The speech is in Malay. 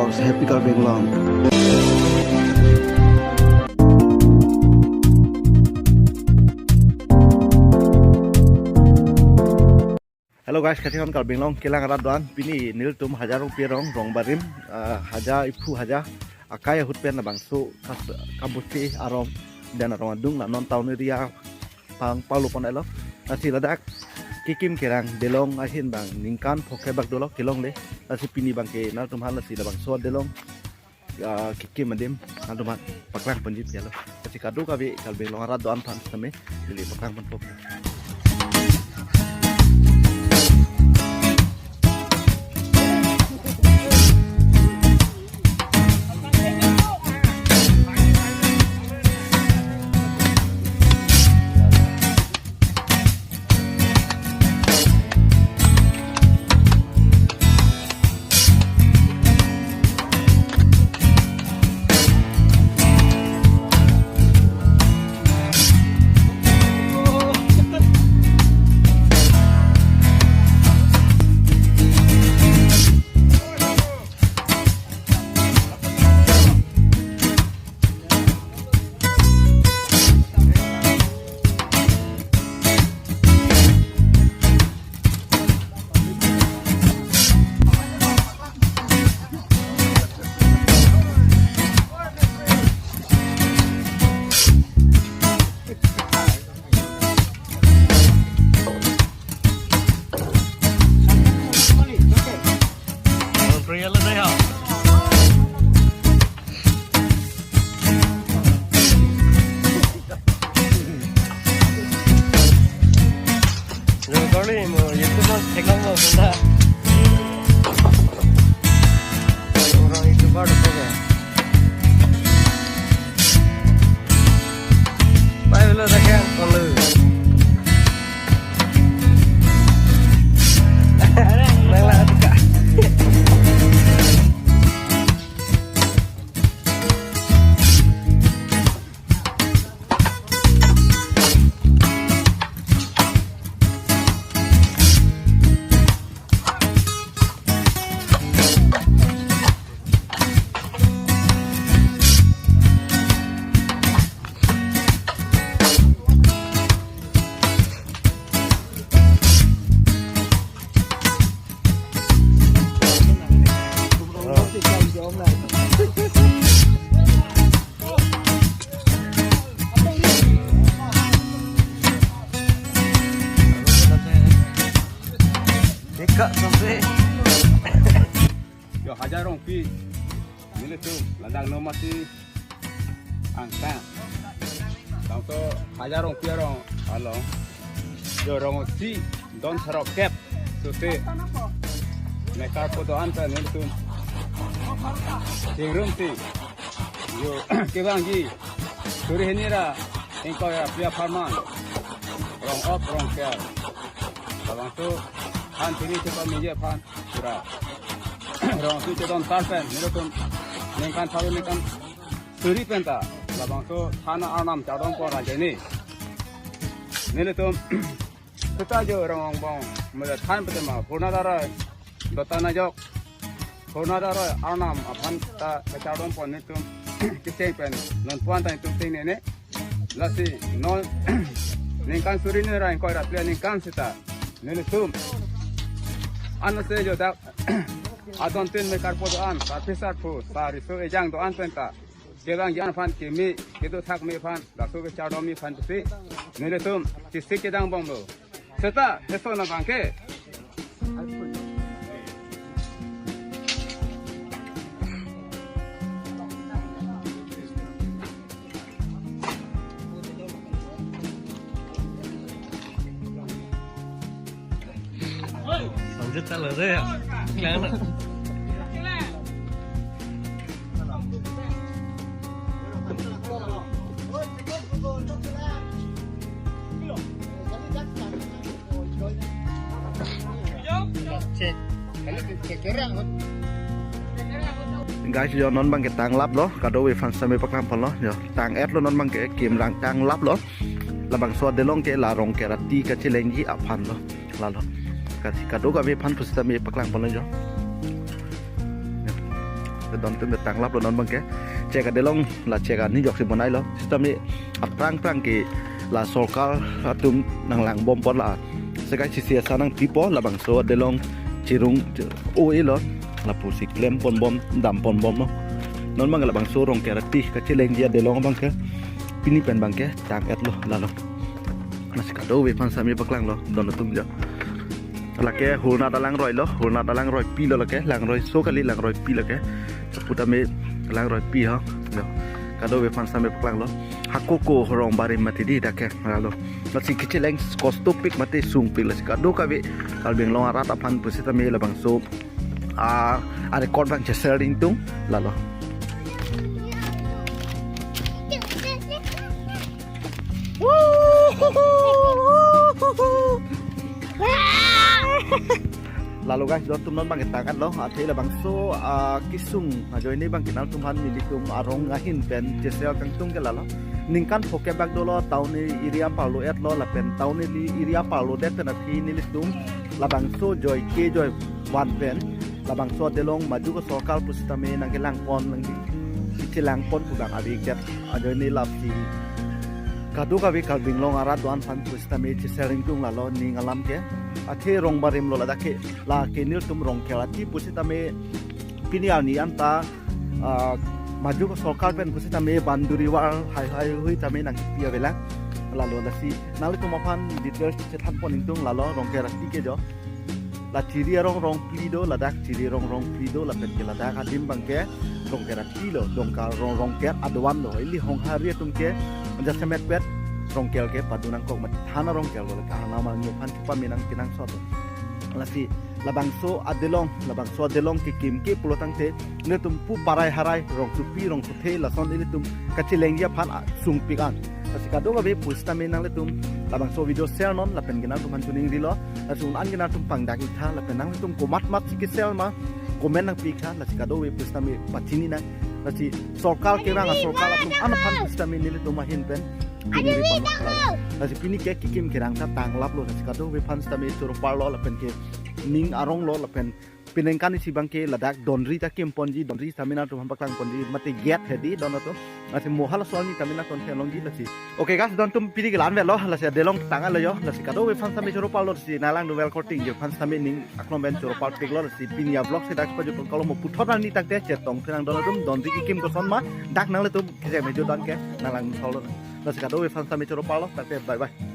Vlogs Happy Karbeng Long. Hello guys, katihan Karbeng Long kilang radwan pini nil tum hajar rupiah rong barim haja ipu haja akai hut pen bang so kabuti arom dan arong adung non tahun ria pang palu pon elo nasi ladak kikim kerang delong ahin bang ningkan pokai bak dolok kilong le nasi pini bang ke nal tum hal nasi bang so delong kikim adim nal tum paklang penjip ya lo kasi kadu kabi Karbeng Long radwan pan same beli paklang pon pop. Yo hajarong pi milik tu ladang nomasi angka tau to hajarong pi rong along yo rong si don sarok kep sute nekar foto anta milik tu tingrum ti yo kebangi suri henira engkau ya pia farman rong op rong kel abang tu han tini cepat meja pan surah rong tu cepat tarpen milokum nengkan salu nengkan suri penta labang tu tanah anam cadong por aja ni milokum kita jo rong bang mula tan pertama purna dara dotana jok purna dara anam apan ta cadong por milokum kisah pen non puan tan itu ting nene lasi non nengkan suri ni orang kau rapi nengkan sita milokum anu sejo dak adon tin me karpo doan pisar pu sari so ejang doan penta kelang yan fan kimi kedo thak me fan daso ke chado mi fan tu mele tum tisik kedang bombo seta heso na bangke rất là đấy ạ. Láng ạ. Guys yo non bang ke tang lap lo kado we fan same paklam pon lo yo tang et lo non bang ke kim rang tang lap lo la bang so de long ke la rong ke rati ka chilengi aphan lo la lo kasi kado ka we fan pusta me paklang pon lo yo don tum tang lap lo non bang ke cek ada long la cek ni jok si bonai lo sistem ni aprang ke la solkal atum nang lang bom pon la sekai si sia sanang tipo la bang so ada long cirung oi lo la pusi klem pon bom dam pon bom no non bang la bang so rong ke rati ka cileng dia de long bang ke pini pen bang ke tang et lo la lo nasi kado we pan sami baklang lo don tum ja lake hulna dalang roi pi lo lake lang roi so kali lang roi pi lake puta me lang roi pi ha kado we fan sampe paklang lo hakoko horong bare mati di dake lo nasi kicileng kostopik mati sung pil kado kabe kalbeng long rata pan pusita me labang so a record bang chesering tung lalo lalu guys don tum non bang tangan lo athei la bang so kisung ajo ini bang kinal tum han mili tum arong ngahin pen jesel kang tung ke lalo ningkan poke bag dolo taun ni area palu et lo la pen taun ni area palu det na thi ni tum la bang so joy ke joy wan pen la bang so delong maju ko sokal pustame nang kelang pon nang di lang pon ku bang abi ket ajo ini la si kadu kabi kalbing long arat doan fan pustame jesering tung lalo ning alam ke athe rong barim lo la ke la ke nil tum rong kelati pusitame pinial ni anta maju ko sokal pen pusitame banduri wal hai hui tame nang pia bela lalu lasi nali tum apan details chethan poning tung lalo rong kelati ke jo la chiri rong plido la dak chiri rong plido la pen ke la dak adim bangke rong kelati lo dong kal rong ket adwan lo ili hong hari tum ke ja semet pet rongkel ke padunang kok mat thana rongkel lo ka nama nyu pan pa minang kinang so lasi labang so adelong ke kim ke pulotang te ne tum pu parai harai rong tu pi rong the la son ile tum kachileng ya phan sung pikan lasi ka donga be pusta minang le tum labang so video share non la pen gina tum han tuning ri lo la sun an gina tum pang dak tha la pen nang tum ko mat ki sel ma komen nang pi kha lasi ka do be pusta me patini na lasi sokal ke rang sokal tum an phan pusta me ni le tum hin pen nasi pini ke kikim kirang ta tang lap lo nasi kado we pan stame choro parlo la pen ke ning arong lo la pen pinengkan isi bangke ladak donri ta kim ponji donri tamina to hampaklang ponji mate get hedi donato nasi mohal solni tamina kon longi lasi oke guys don tum pini gelan ve lo lasi delong tangan lo yo lasi kado we pan stame choro parlo si nalang do wel korting je pan stame ning aklom ben choro par pik lo lasi pini ya vlog se dak pa jo kalo mo puthot ni tak te chetong tang donatum donri kikim ko son ma dak nang le tum kije me jo don ke nalang solo nasi kado we fan sami choro palo tak bye bye